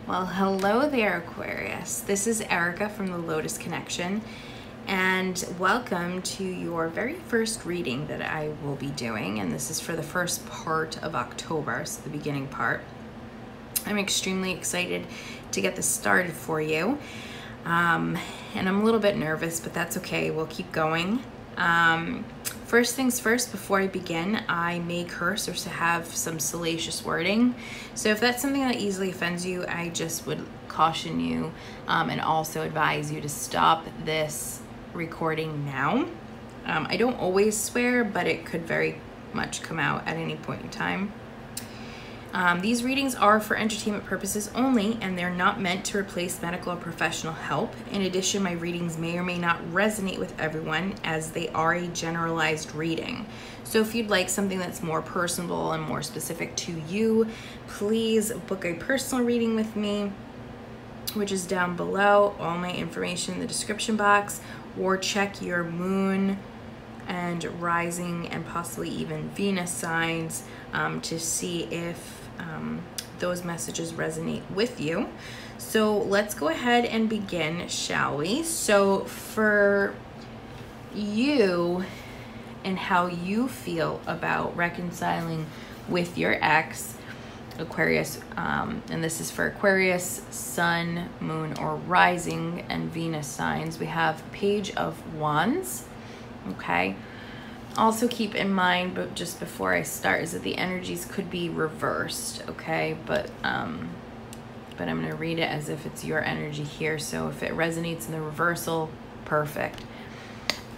Well, hello there, Aquarius. This is Erica from the Lotus Connection, and welcome to your very first reading that I will be doing, and this is for the first part of October, so the beginning part. I'm extremely excited to get this started for you, and I'm a little bit nervous, but that's okay. We'll keep going. First things first, before I begin, I may curse or to have some salacious wording. So if that's something that easily offends you, I just would caution you and also advise you to stop this recording now. I don't always swear, but it could very much come out at any point in time. These readings are for entertainment purposes only, and they're not meant to replace medical or professional help. In addition, my readings may or may not resonate with everyone, as they are a generalized reading. So if you'd like something that's more personable and more specific to you, please book a personal reading with me, which is down below. All my information in the description box, or check your moon and rising and possibly even Venus signs to see if those messages resonate with you. So let's go ahead and begin, shall we? So for you and how you feel about reconciling with your ex, Aquarius, and this is for Aquarius, Sun, Moon, or Rising and Venus signs, we have Page of Wands. Okay, also keep in mind, but just before I start, is that the energies could be reversed. Okay, but I'm going to read it as if it's your energy here, so if it resonates in the reversal, perfect.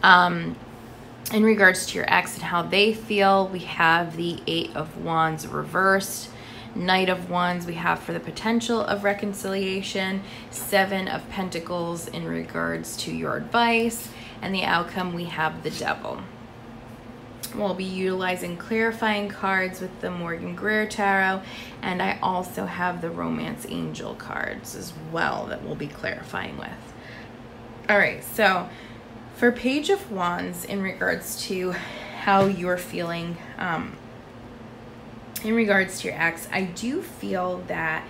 In regards to your ex and how they feel, we have the Eight of Wands reversed. Knight of Wands we have for the potential of reconciliation. Seven of Pentacles in regards to your advice, and the outcome we have the Devil. We'll be utilizing clarifying cards with the Morgan Greer Tarot, and I also have the Romance Angel cards as well that we'll be clarifying with. All right, so for Page of Wands, in regards to how you're feeling in regards to your ex, I do feel that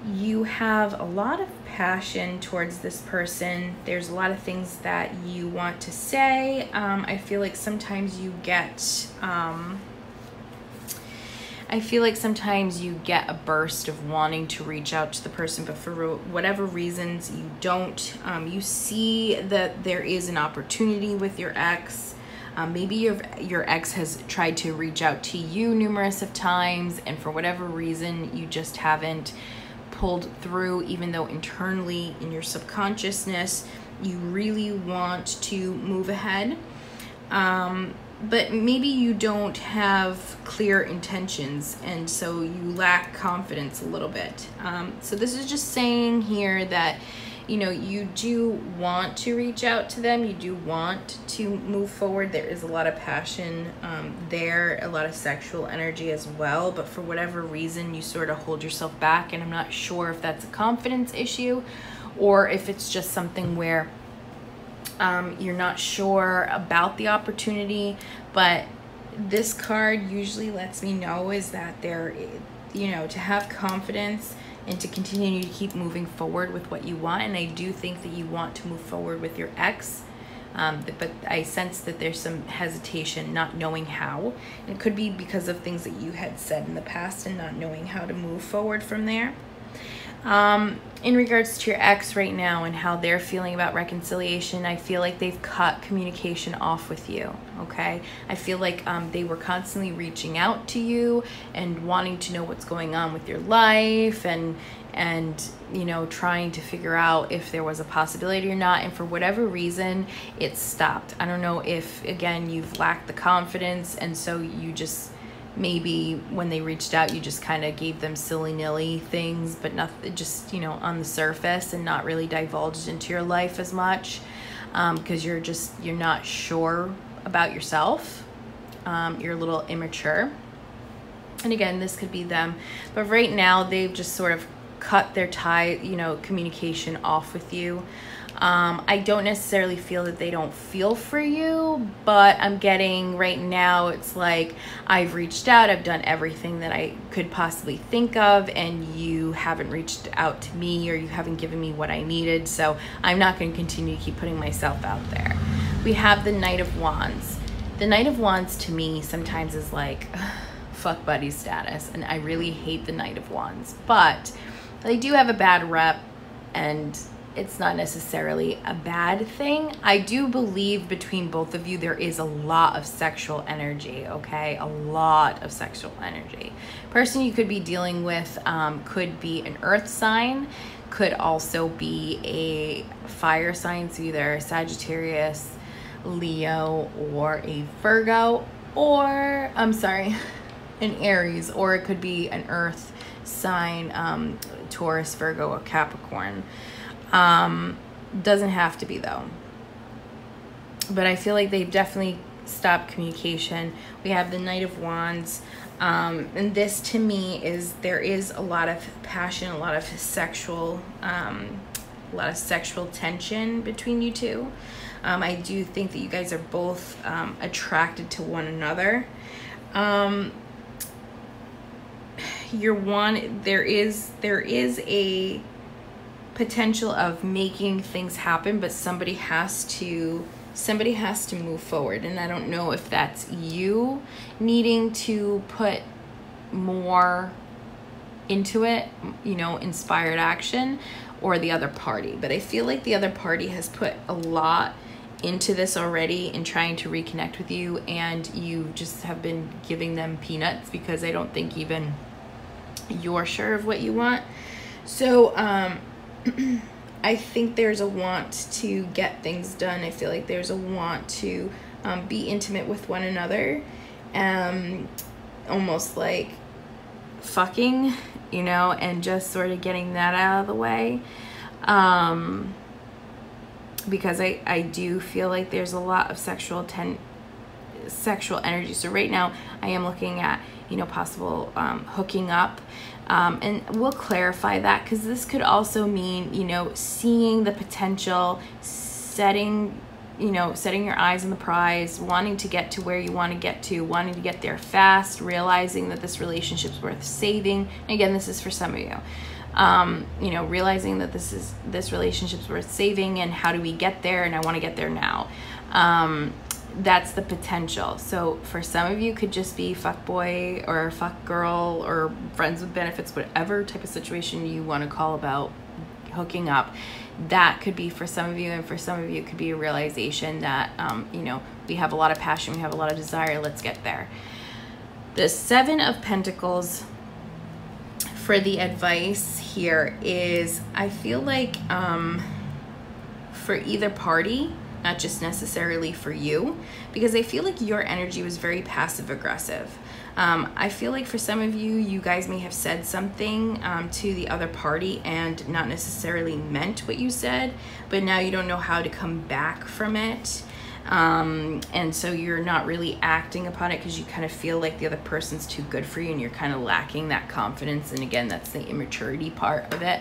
you have a lot of passion towards this person. There's a lot of things that you want to say. I feel like sometimes you get a burst of wanting to reach out to the person, but for whatever reasons you don't. You see that there is an opportunity with your ex. Maybe your ex has tried to reach out to you numerous of times, and for whatever reason you just haven't pulled through, even though internally in your subconsciousness you really want to move ahead. But maybe you don't have clear intentions, and so you lack confidence a little bit. So this is just saying here that, you know, you do want to reach out to them. You do want to move forward. There is a lot of passion there, a lot of sexual energy as well. But for whatever reason, you sort of hold yourself back. And I'm not sure if that's a confidence issue or if it's just something where you're not sure about the opportunity. But this card usually lets me know is that there, you know, to have confidence and to continue to keep moving forward with what you want. And I do think that you want to move forward with your ex, but I sense that there's some hesitation, not knowing how. And it could be because of things that you had said in the past and not knowing how to move forward from there. In regards to your ex right now and how they're feeling about reconciliation, I feel like they've cut communication off with you, okay? I feel like they were constantly reaching out to you and wanting to know what's going on with your life and you know, trying to figure out if there was a possibility or not, and for whatever reason it stopped. I don't know if, again, you've lacked the confidence, and so you just, maybe when they reached out you just kind of gave them silly-nilly things, but nothing, just, you know, on the surface, and not really divulged into your life as much, because you're not sure about yourself. You're a little immature, and again, this could be them, but right now they've just sort of cut their tie, you know, communication off with you. I don't necessarily feel that they don't feel for you, but I'm getting right now, it's like I've reached out, I've done everything that I could possibly think of, and you haven't reached out to me, or you haven't given me what I needed, so I'm not going to continue to keep putting myself out there. We have the Knight of Wands. The Knight of Wands to me sometimes is like fuck buddy status, and I really hate the Knight of Wands, but they do have a bad rep, and it's not necessarily a bad thing. I do believe between both of you there is a lot of sexual energy, okay? A lot of sexual energy. Person you could be dealing with could be an earth sign, could also be a fire sign, so either Sagittarius, Leo, or a Virgo, or I'm sorry, an Aries, or it could be an earth sign, Taurus, Virgo, or Capricorn. Doesn't have to be though, but I feel like they've definitely stopped communication. We have the Knight of Wands, and this to me is there is a lot of passion, a lot of sexual tension between you two. I do think that you guys are both attracted to one another. There is a potential of making things happen, but somebody has to move forward, and I don't know if that's you needing to put more into it, you know, inspired action, or the other party. But I feel like the other party has put a lot into this already in trying to reconnect with you, and you just have been giving them peanuts because I don't think even you're sure of what you want. So I think there's a want to get things done. I feel like there's a want to be intimate with one another, almost like fucking, you know, and just sort of getting that out of the way, because I do feel like there's a lot of sexual energy. So right now I am looking at, you know, possible hooking up. And we'll clarify that, because this could also mean, you know, seeing the potential, setting your eyes on the prize, wanting to get to where you want to get to, wanting to get there fast, realizing that this relationship's worth saving. And again, this is for some of you. You know, realizing that this relationship's worth saving, and how do we get there, and I want to get there now. That's the potential. So for some of you, could just be fuck boy or fuck girl or friends with benefits, whatever type of situation you want to call about hooking up. That could be for some of you, and for some of you it could be a realization that you know, we have a lot of passion, we have a lot of desire, let's get there. The Seven of Pentacles for the advice here is, I feel like for either party, not just necessarily for you, because I feel like your energy was very passive aggressive. I feel like for some of you, you guys may have said something to the other party and not necessarily meant what you said, but now you don't know how to come back from it. And so you're not really acting upon it because you kind of feel like the other person's too good for you, and you're kind of lacking that confidence. And again, that's the immaturity part of it.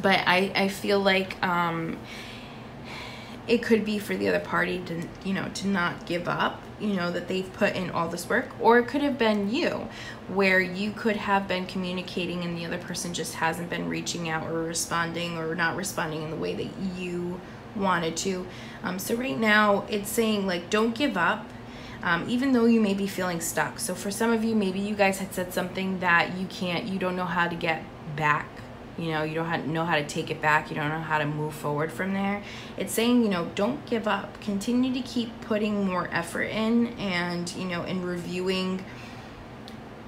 But I feel like it could be for the other party to, you know, to not give up, you know, that they've put in all this work. Or it could have been you, where you could have been communicating and the other person just hasn't been reaching out or responding, or not responding in the way that you wanted to. So right now it's saying, like, don't give up, even though you may be feeling stuck. So for some of you, maybe you guys had said something that you don't know how to get back. You know, you don't know how to take it back. You don't know how to move forward from there. It's saying, you know, don't give up. Continue to keep putting more effort in, and, you know, in reviewing,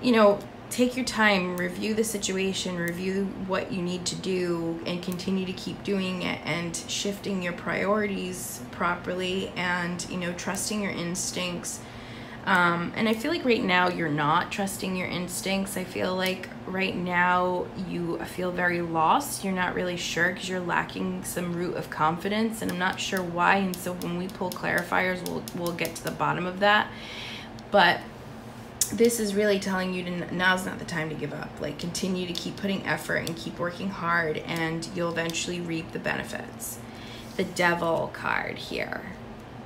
you know, take your time, review the situation, review what you need to do, and continue to keep doing it, and shifting your priorities properly, and, you know, trusting your instincts. And I feel like right now you're not trusting your instincts. I feel like right now you feel very lost. You're not really sure because you're lacking some root of confidence, and I'm not sure why. And so when we pull clarifiers, we'll get to the bottom of that. But this is really telling you to, now's not the time to give up. Like, continue to keep putting effort and keep working hard, and you'll eventually reap the benefits. The Devil card here,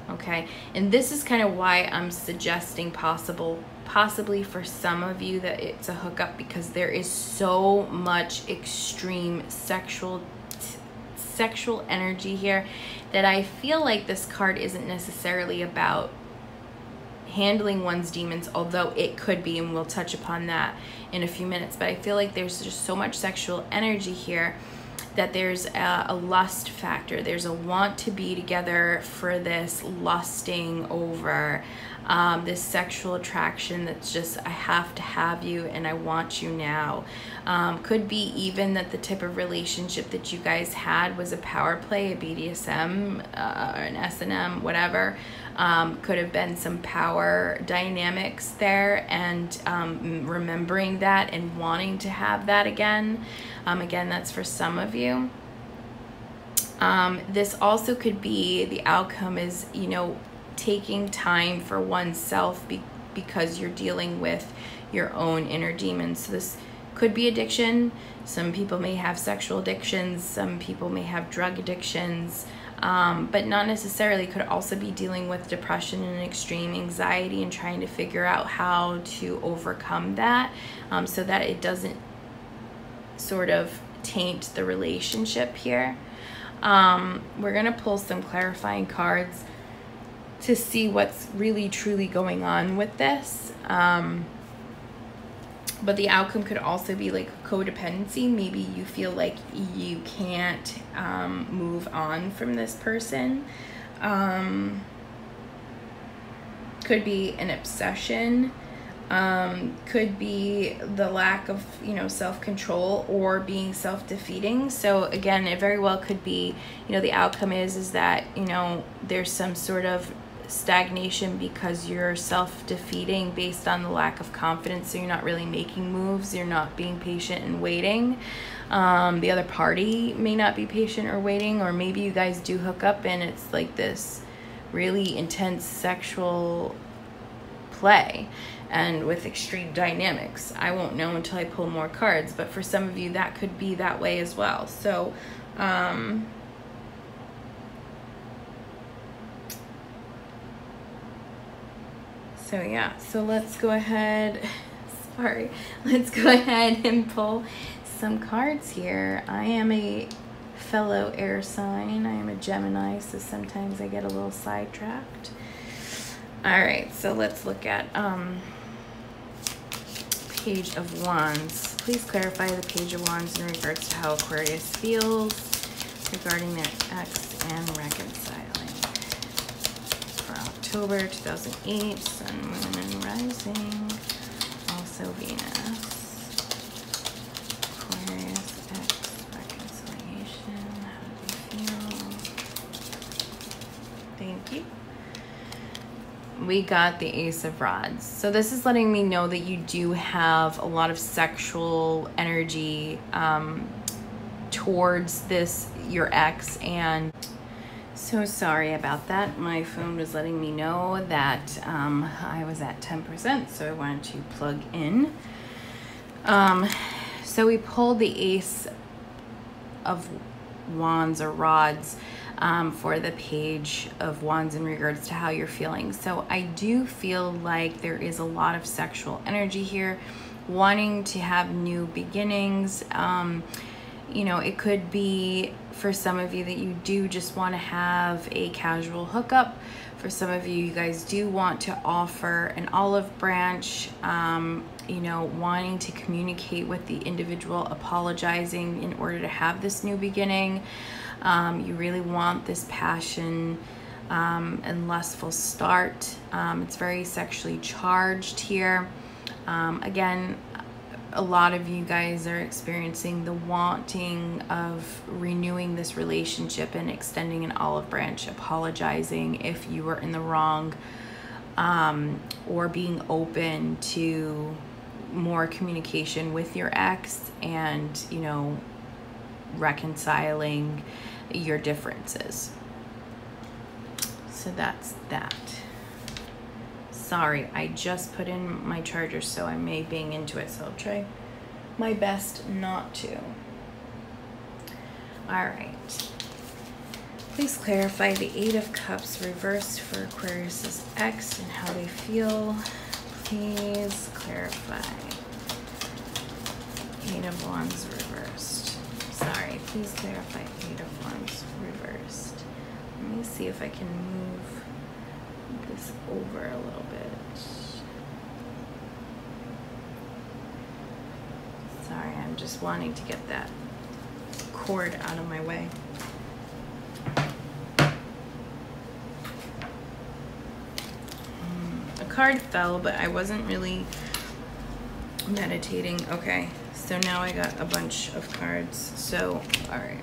okay? And this is kind of why I'm suggesting possibly for some of you that it's a hookup, because there is so much extreme sexual energy here that I feel like this card isn't necessarily about handling one's demons, although it could be, and we'll touch upon that in a few minutes. But I feel like there's just so much sexual energy here that there's a lust factor. There's a want to be together for this lusting over this sexual attraction that's just, I have to have you and I want you now. Could be even that the type of relationship that you guys had was a power play, a BDSM, an S&M, whatever. Could have been some power dynamics there, and remembering that and wanting to have that again. Again, that's for some of you. This also could be, the outcome is, you know, taking time for oneself because you're dealing with your own inner demons. So this could be addiction. Some people may have sexual addictions. Some people may have drug addictions. But not necessarily. Could also be dealing with depression and extreme anxiety and trying to figure out how to overcome that, so that it doesn't sort of taint the relationship here. We're going to pull some clarifying cards to see what's really truly going on with this. But the outcome could also be like codependency. Maybe you feel like you can't move on from this person. Could be an obsession. Could be the lack of, you know, self-control or being self-defeating. So again, it very well could be, you know, the outcome is that, you know, there's some sort of stagnation because you're self-defeating based on the lack of confidence. So you're not really making moves. You're not being patient and waiting. The other party may not be patient or waiting, or maybe you guys do hook up and it's like this really intense sexual play and with extreme dynamics. I won't know until I pull more cards, but for some of you that could be that way as well. So so yeah, so let's go ahead, let's go ahead and pull some cards here. I am a fellow air sign. I am a Gemini, so sometimes I get a little sidetracked. All right, so let's look at Page of Wands. Please clarify the Page of Wands in regards to how Aquarius feels regarding their ex and reconciling. For October 2008, Sun, Moon, and Rising. Also Venus. Aquarius, ex, reconciliation. How do you feel? Thank you. We got the Ace of Rods. So this is letting me know that you do have a lot of sexual energy towards this, your ex. And so sorry about that. My phone was letting me know that I was at 10%, so I wanted to plug in. So we pulled the Ace of Wands or Rods for the Page of Wands in regards to how you're feeling. So I do feel like there is a lot of sexual energy here, wanting to have new beginnings. You know, it could be for some of you that you do just want to have a casual hookup. For some of you, you guys do want to offer an olive branch, you know, wanting to communicate with the individual, apologizing in order to have this new beginning. You really want this passion and lustful start. It's very sexually charged here. Again, a lot of you guys are experiencing the wanting of renewing this relationship and extending an olive branch, apologizing if you were in the wrong, or being open to more communication with your ex and, you know, reconciling your differences. So that's that. Sorry, I just put in my charger, so I may bang into it, so I'll try my best not to. All right. Please clarify the Eight of Cups reversed for Aquarius's ex and how they feel. Please clarify. Eight of Wands reversed. Sorry, please clarify Eight of Wands reversed. Let me see if I can move this over a little bit. Sorry, I'm just wanting to get that cord out of my way. A card fell, but I wasn't really meditating. Okay, so now I got a bunch of cards. So, all right.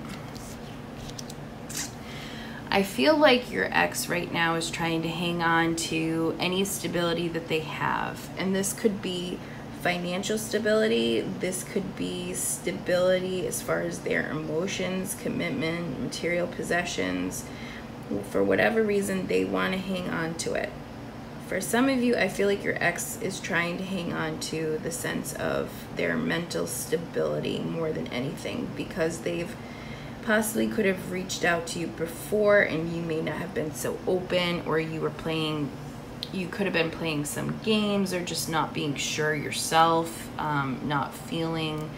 I feel like your ex right now is trying to hang on to any stability that they have. And this could be financial stability. This could be stability as far as their emotions, commitment, material possessions. For whatever reason, they want to hang on to it. For some of you, I feel like your ex is trying to hang on to the sense of their mental stability more than anything, because they've possibly could have reached out to you before and you may not have been so open, or you could have been playing some games, or just not being sure yourself, not feeling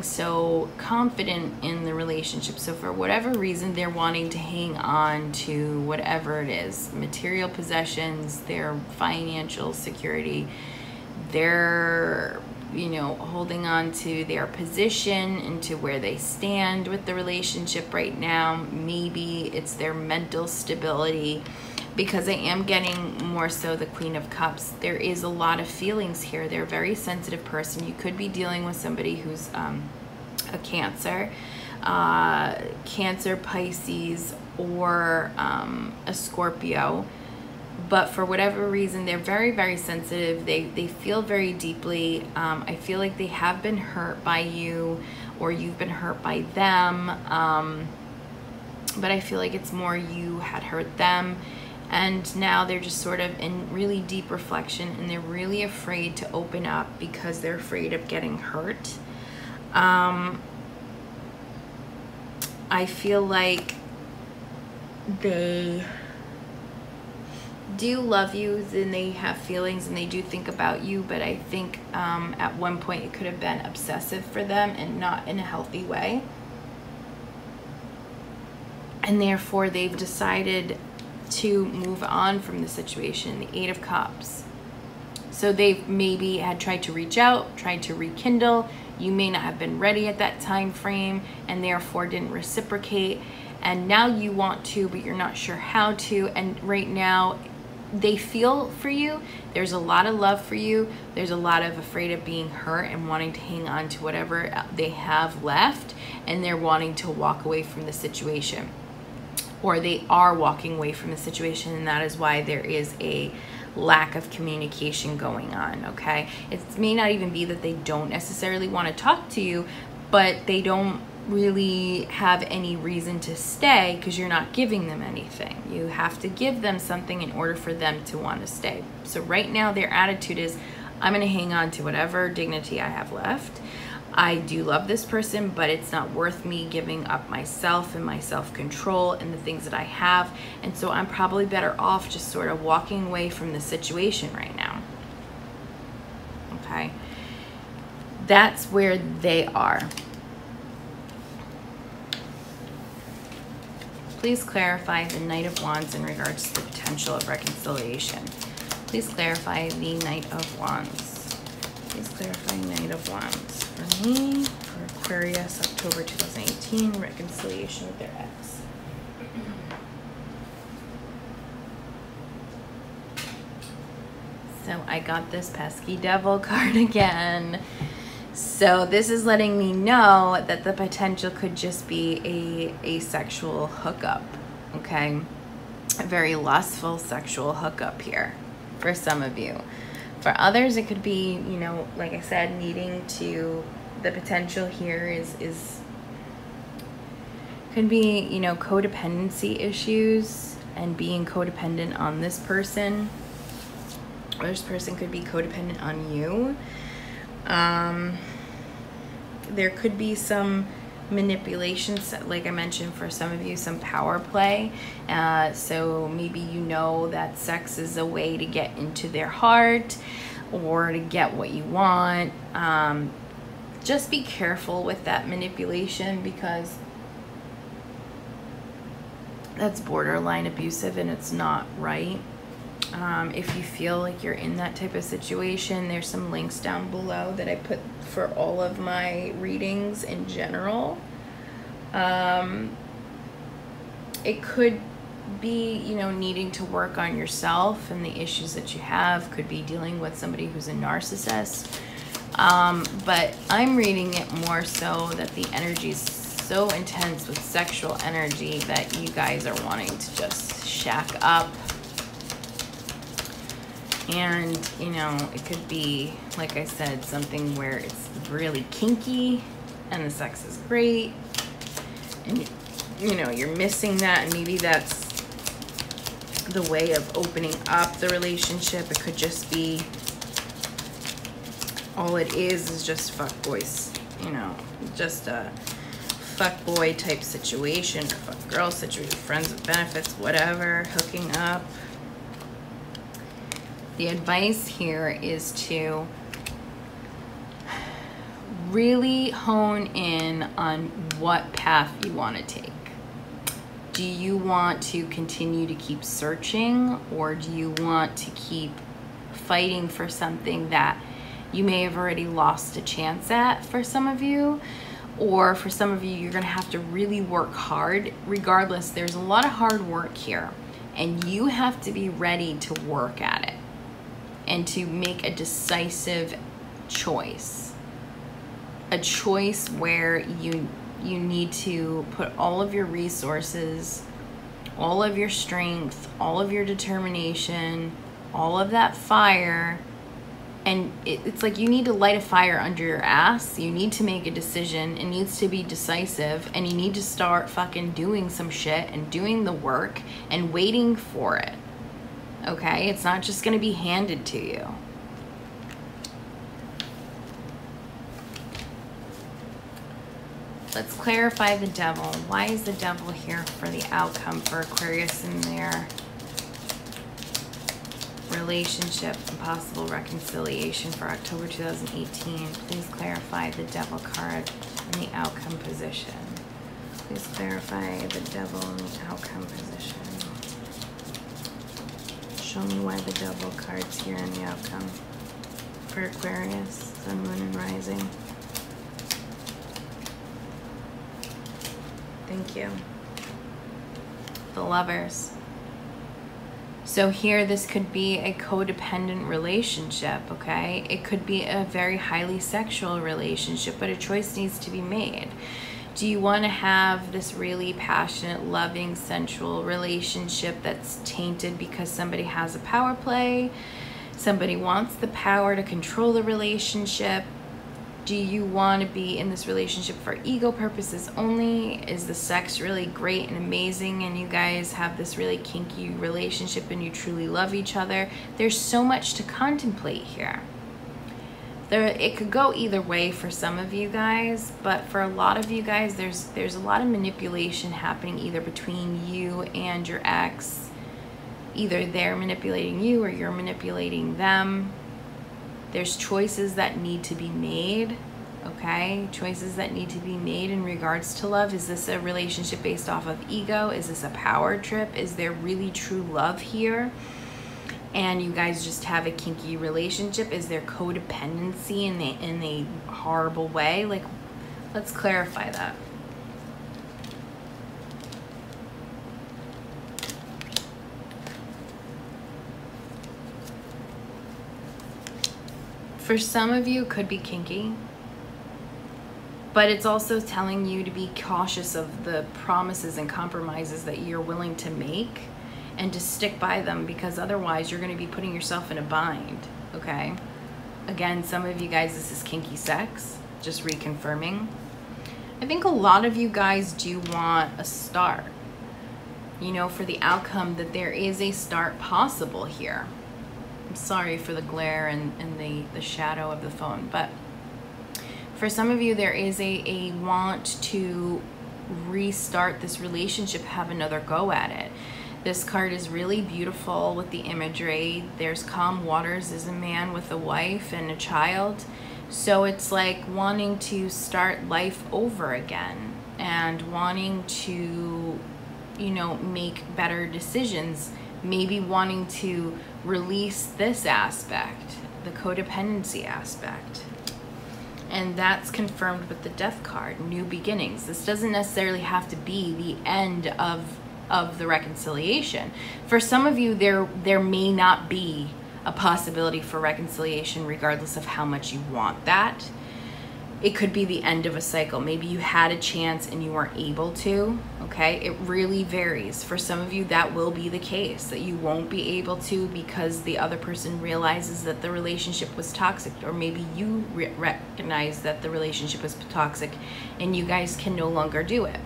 so confident in the relationship. So for whatever reason, they're wanting to hang on to whatever it is, material possessions, their financial security, their, you know, holding on to their position and to where they stand with the relationship right now. Maybe it's their mental stability, because I am getting more so the Queen of Cups. There is a lot of feelings here. They're a very sensitive person. You could be dealing with somebody who's a Cancer, Pisces, or a Scorpio. But for whatever reason, they're very, very sensitive. They feel very deeply. I feel like they have been hurt by you, or you've been hurt by them. But I feel like it's more you had hurt them. And now they're just sort of in really deep reflection, and they're really afraid to open up because they're afraid of getting hurt. I feel like they do love you, and they have feelings, and they do think about you, but I think at one point it could have been obsessive for them and not in a healthy way. And therefore they've decided to move on from the situation, the Eight of Cups. So they've maybe had tried to reach out, tried to rekindle. You may not have been ready at that time frame, and therefore didn't reciprocate. And now you want to, but you're not sure how to. And right now, they feel for you. There's a lot of love for you. There's a lot of afraid of being hurt and wanting to hang on to whatever they have left, and they're wanting to walk away from the situation. Or they are walking away from the situation, and that is why there is a lack of communication going on, okay? It may not even be that they don't necessarily want to talk to you, but they don't really have any reason to stay because you're not giving them anything. You have to give them something in order for them to want to stay. So right now their attitude is, I'm going to hang on to whatever dignity I have left. I do love this person, but it's not worth me giving up myself and my self-control and the things that I have. And so I'm probably better off just sort of walking away from the situation right now. Okay. That's where they are. Please clarify the Knight of Wands in regards to the potential of reconciliation. Please clarify the Knight of Wands. Please clarify Knight of Wands for me, for Aquarius, October 2018, reconciliation with their ex. So I got this pesky devil card again. So this is letting me know that the potential could just be a sexual hookup, okay? A very lustful sexual hookup here for some of you. For others, it could be, you know, like I said, needing to, the potential here is could be, you know, codependency issues. and being codependent on this person, or this person could be codependent on you. There could be some manipulation, like I mentioned, for some of you, some power play. So maybe you know that sex is a way to get into their heart or to get what you want. Just be careful with that manipulation, because that's borderline abusive and it's not right. If you feel like you're in that type of situation, there's some links down below that I put for all of my readings in general. It could be, you know, needing to work on yourself and the issues that you have. Could be dealing with somebody who's a narcissist. But I'm reading it more so that the energy is so intense with sexual energy that you guys are wanting to just shack up. And, you know, it could be, like I said, something where it's really kinky and the sex is great. And, you know, you're missing that, and maybe that's the way of opening up the relationship. It could just be, all it is just fuckboys, you know, just a fuckboy type situation, or fuck girl situation, friends with benefits, whatever, hooking up. The advice here is to really hone in on what path you want to take. Do you want to continue to keep searching, or do you want to keep fighting for something that you may have already lost a chance at for some of you? Or for some of you, you're gonna have to really work hard. Regardless, there's a lot of hard work here, and you have to be ready to work at it and to make a decisive choice. A choice where you need to put all of your resources, all of your strength, all of your determination, all of that fire. And it's like you need to light a fire under your ass. You need to make a decision. It needs to be decisive. And you need to start fucking doing some shit and doing the work and waiting for it. Okay? It's not just going to be handed to you. Let's clarify the devil. Why is the devil here for the outcome for Aquarius in their relationship and possible reconciliation for October 2018? Please clarify the devil card in the outcome position. Please clarify the devil in the outcome position. Show me why the devil card's here in the outcome for Aquarius, Sun, Moon, and Rising. Thank you. The Lovers. So here, this could be a codependent relationship, okay? It could be a very highly sexual relationship, but a choice needs to be made. Do you want to have this really passionate, loving, sensual relationship that's tainted because somebody has a power play? Somebody wants the power to control the relationship? Do you want to be in this relationship for ego purposes only? Is the sex really great and amazing and you guys have this really kinky relationship and you truly love each other? There's so much to contemplate here. It could go either way for some of you guys, but for a lot of you guys, there's a lot of manipulation happening either between you and your ex. Either they're manipulating you or you're manipulating them. There's choices that need to be made, okay? Choices that need to be made in regards to love. Is this a relationship based off of ego? Is this a power trip? Is there really true love here? And you guys just have a kinky relationship? Is there codependency in a horrible way? Like, let's clarify that. For some of you, it could be kinky, but it's also telling you to be cautious of the promises and compromises that you're willing to make and to stick by them, because otherwise you're going to be putting yourself in a bind, okay? Again, some of you guys, this is kinky sex, just reconfirming. I think a lot of you guys do want a start. you know, for the outcome, that there is a start possible here. I'm sorry for the glare and the shadow of the phone, but for some of you, there is a want to restart this relationship, have another go at it. This card is really beautiful with the imagery. There's calm waters. There's a man with a wife and a child. So it's like wanting to start life over again and wanting to, you know, make better decisions. Maybe wanting to release this aspect, the codependency aspect. And that's confirmed with the Death card, new beginnings. This doesn't necessarily have to be the end of the reconciliation. For some of you, there may not be a possibility for reconciliation regardless of how much you want that. It could be the end of a cycle. Maybe you had a chance and you weren't able to, okay? It really varies. For some of you, that will be the case, that you won't be able to because the other person realizes that the relationship was toxic, or maybe you recognize that the relationship was toxic and you guys can no longer do it.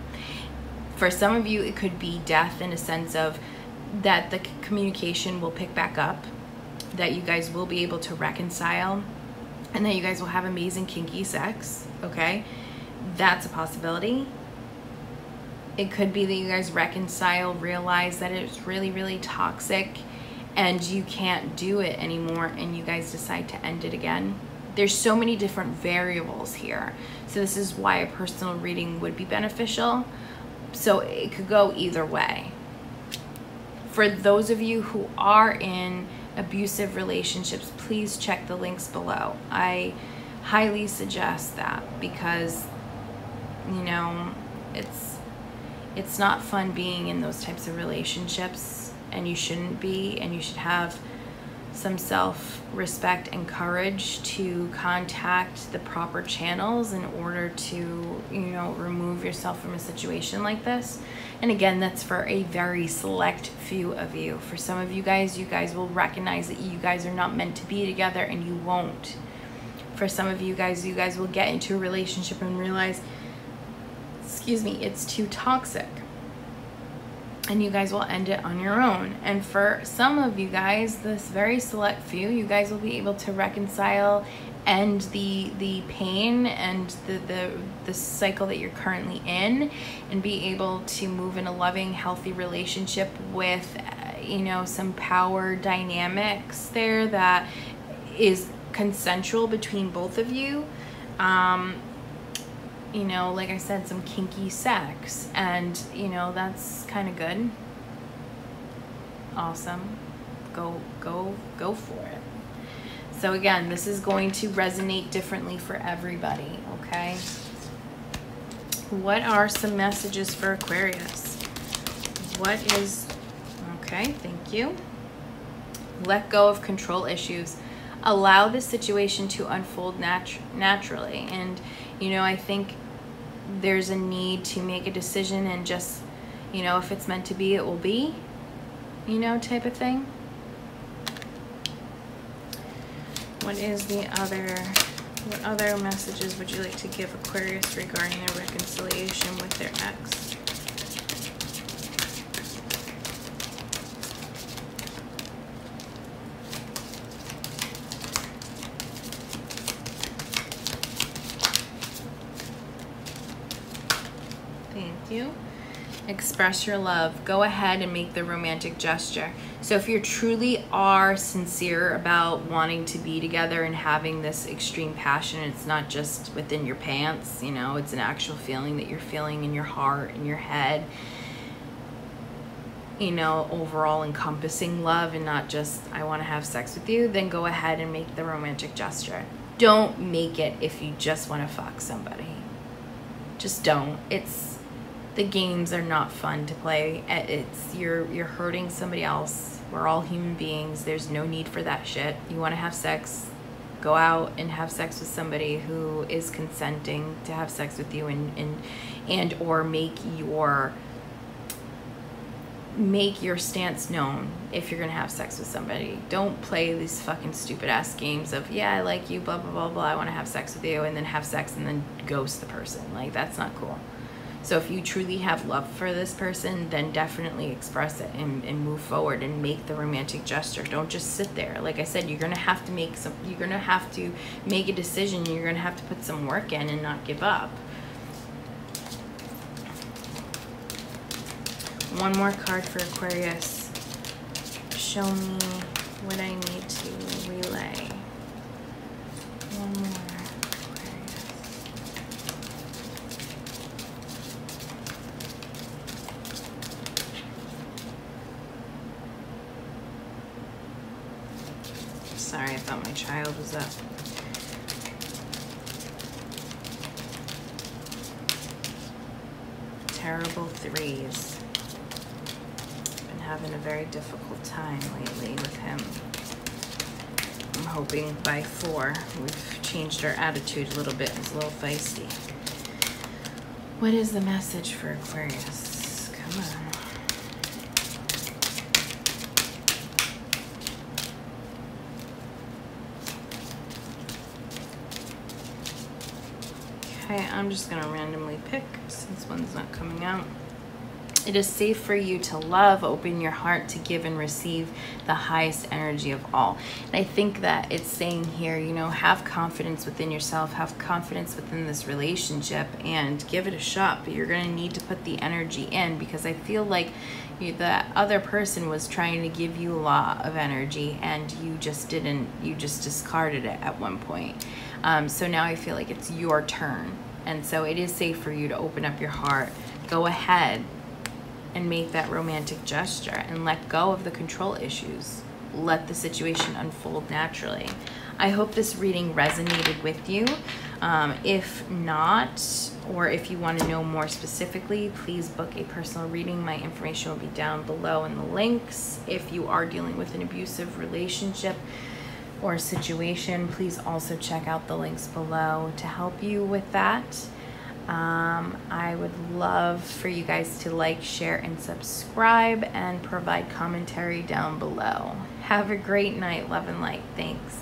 For some of you, it could be death in a sense of that the communication will pick back up, that you guys will be able to reconcile, and that you guys will have amazing kinky sex, okay? That's a possibility. It could be that you guys reconcile, realize that it's really, really toxic and you can't do it anymore and you guys decide to end it again. There's so many different variables here. So this is why a personal reading would be beneficial. So it could go either way. For those of you who are in abusive relationships, please check the links below. I highly suggest that because, you know, it's not fun being in those types of relationships, and you shouldn't be, and you should have some self-respect and courage to contact the proper channels in order to, you know, remove yourself from a situation like this. And again, that's for a very select few of you. For some of you guys will recognize that you guys are not meant to be together and you won't. For some of you guys will get into a relationship and realize, excuse me, it's too toxic. And you guys will end it on your own. And for some of you guys, this very select few, you guys will be able to reconcile, end the pain and the cycle that you're currently in, and be able to move in a loving, healthy relationship with, you know, some power dynamics there that is consensual between both of you. You know, like I said, some kinky sex, and you know, that's kind of good. Awesome. Go for it. So again, this is going to resonate differently for everybody, okay? What are some messages for Aquarius? What is, okay, thank you. Let go of control issues. Allow the situation to unfold naturally. And, you know, I think there's a need to make a decision and just, you know, if it's meant to be, it will be, you know, type of thing. What other messages would you like to give Aquarius regarding their reconciliation with their ex? Thank you. Express your love. Go ahead and make the romantic gesture. So if you truly are sincere about wanting to be together and having this extreme passion, it's not just within your pants, you know, it's an actual feeling that you're feeling in your heart, in your head, you know, overall encompassing love and not just, I want to have sex with you, then go ahead and make the romantic gesture. Don't make it if you just want to fuck somebody. Just don't. The games are not fun to play. You're hurting somebody else. We're all human beings. There's no need for that shit. You want to have sex, go out and have sex with somebody who is consenting to have sex with you, and or make your stance known if you're gonna have sex with somebody. Don't play these fucking stupid ass games of, yeah, I like you, blah blah blah blah, I want to have sex with you, and then have sex and then ghost the person. Like, that's not cool. So if you truly have love for this person, then definitely express it and move forward and make the romantic gesture. Don't just sit there. Like I said, you're gonna have to make a decision. You're gonna have to put some work in and not give up. One more card for Aquarius. Show me what I need to relay. One more. Sorry, I thought my child was up. Terrible threes. Been having a very difficult time lately with him. I'm hoping by 4 we've changed our attitude a little bit. It's a little feisty. What is the message for Aquarius? Come on. Okay, I'm just gonna randomly pick since one's not coming out. It is safe for you to love, open your heart to give and receive the highest energy of all. And I think that it's saying here, you know, have confidence within yourself, have confidence within this relationship, and give it a shot. But you're gonna need to put the energy in, because I feel like the other person was trying to give you a lot of energy and you just didn't, you just discarded it at one point. So now I feel like it's your turn. And so it is safe for you to open up your heart, go ahead and make that romantic gesture and let go of the control issues. Let the situation unfold naturally. I hope this reading resonated with you. If not, or if you want to know more specifically, please book a personal reading. My information will be down below in the links. If you are dealing with an abusive relationship or situation, please also check out the links below to help you with that. I would love for you guys to like, share, and subscribe, and provide commentary down below. Have a great night. Love and light. Thanks.